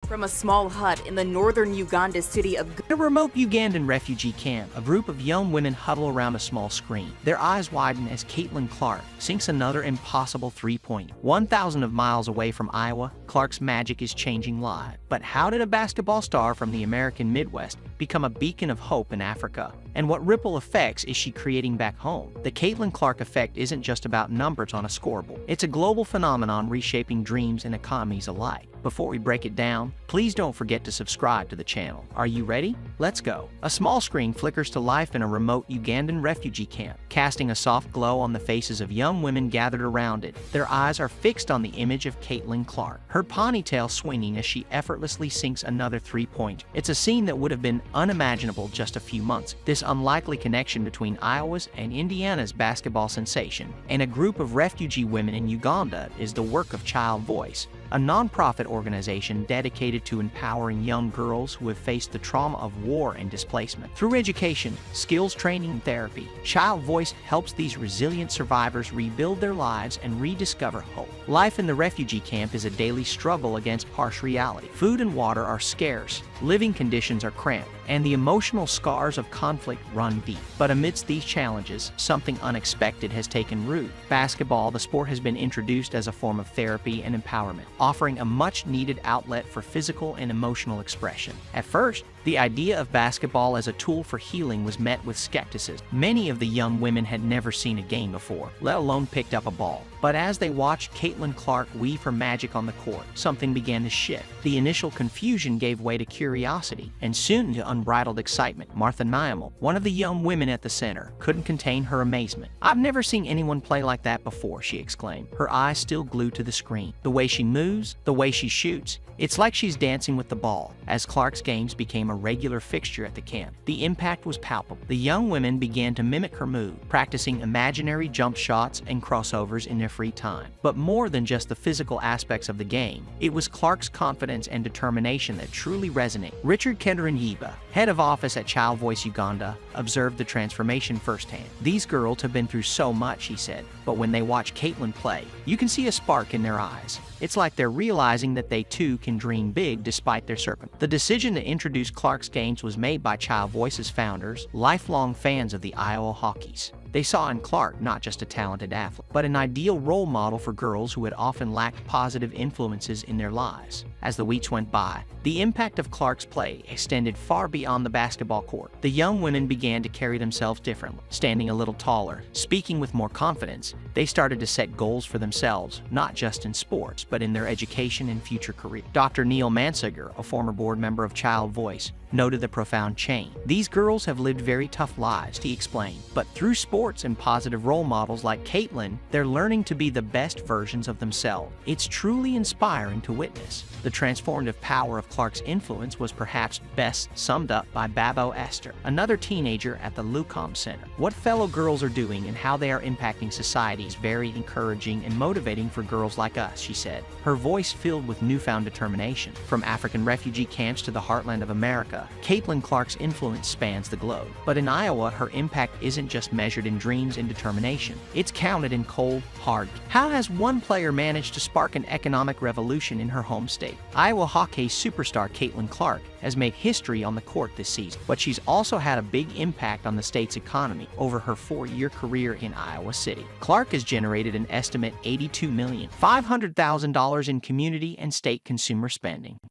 From a small hut in the northern Uganda city of In a remote Ugandan refugee camp, a group of young women huddle around a small screen. Their eyes widen as Caitlin Clark sinks another impossible three-point. 1,000 of miles away from Iowa, Clark's magic is changing lives. But how did a basketball star from the American Midwest become a beacon of hope in Africa? And what ripple effects is she creating back home? The Caitlin Clark effect isn't just about numbers on a scoreboard. It's a global phenomenon reshaping dreams and economies alike. Before we break it down, please don't forget to subscribe to the channel. Are you ready? Let's go. A small screen flickers to life in a remote Ugandan refugee camp, casting a soft glow on the faces of young women gathered around it. Their eyes are fixed on the image of Caitlin Clark, her ponytail swinging as she effortlessly sinks another three-point. It's a scene that would have been unimaginable just a few months. This unlikely connection between Iowa's and Indiana's basketball sensation and a group of refugee women in Uganda is the work of Child Voice, a nonprofit organization dedicated to empowering young girls who have faced the trauma of war and displacement. Through education, skills training, and therapy, Child Voice helps these resilient survivors rebuild their lives and rediscover hope. Life in the refugee camp is a daily struggle against harsh reality. Food and water are scarce, living conditions are cramped, and the emotional scars of conflict run deep. But amidst these challenges, something unexpected has taken root. Basketball, the sport, has been introduced as a form of therapy and empowerment, offering a much-needed outlet for physical and emotional expression. At first, the idea of basketball as a tool for healing was met with skepticism. Many of the young women had never seen a game before, let alone picked up a ball. But as they watched Caitlin Clark weave her magic on the court, something began to shift. The initial confusion gave way to curiosity, and soon to unbridled excitement. Martha Nyamel, one of the young women at the center, couldn't contain her amazement. "I've never seen anyone play like that before," she exclaimed, her eyes still glued to the screen. "The way she moves, the way she shoots, it's like she's dancing with the ball." As Clark's games became a regular fixture at the camp, the impact was palpable. The young women began to mimic her move, practicing imaginary jump shots and crossovers in their free time. But more than just the physical aspects of the game, it was Clark's confidence and determination that truly resonated. Richard Kenderanyiba, head of office at Child Voice Uganda, observed the transformation firsthand. "These girls have been through so much," he said, "but when they watch Caitlin play, you can see a spark in their eyes. It's like they're realizing that they too can dream big despite their serpent." The decision to introduce Clark's games was made by Child Voice's founders, lifelong fans of the Iowa Hawkeyes. They saw in Clark not just a talented athlete, but an ideal role model for girls who had often lacked positive influences in their lives. As the weeks went by, the impact of Clark's play extended far beyond the basketball court. The young women began to carry themselves differently. Standing a little taller, speaking with more confidence, they started to set goals for themselves, not just in sports, but in their education and future career. Dr. Neil Mansager, a former board member of Child Voice, noted the profound change. "These girls have lived very tough lives," he explained, "but through sports and positive role models like Caitlin, they're learning to be the best versions of themselves. It's truly inspiring to witness." The transformative power of Clark's influence was perhaps best summed up by Babo Esther, another teenager at the Lucom Center. "What fellow girls are doing and how they are impacting society is very encouraging and motivating for girls like us," she said, her voice filled with newfound determination. From African refugee camps to the heartland of America, Caitlin Clark's influence spans the globe. But in Iowa, her impact isn't just measured in dreams and determination. It's counted in cold, hard. How has one player managed to spark an economic revolution in her home state? Iowa hockey superstar Caitlin Clark has made history on the court this season, but she's also had a big impact on the state's economy over her 4-year career in Iowa City. Clark has generated an estimate $82,500,000 in community and state consumer spending.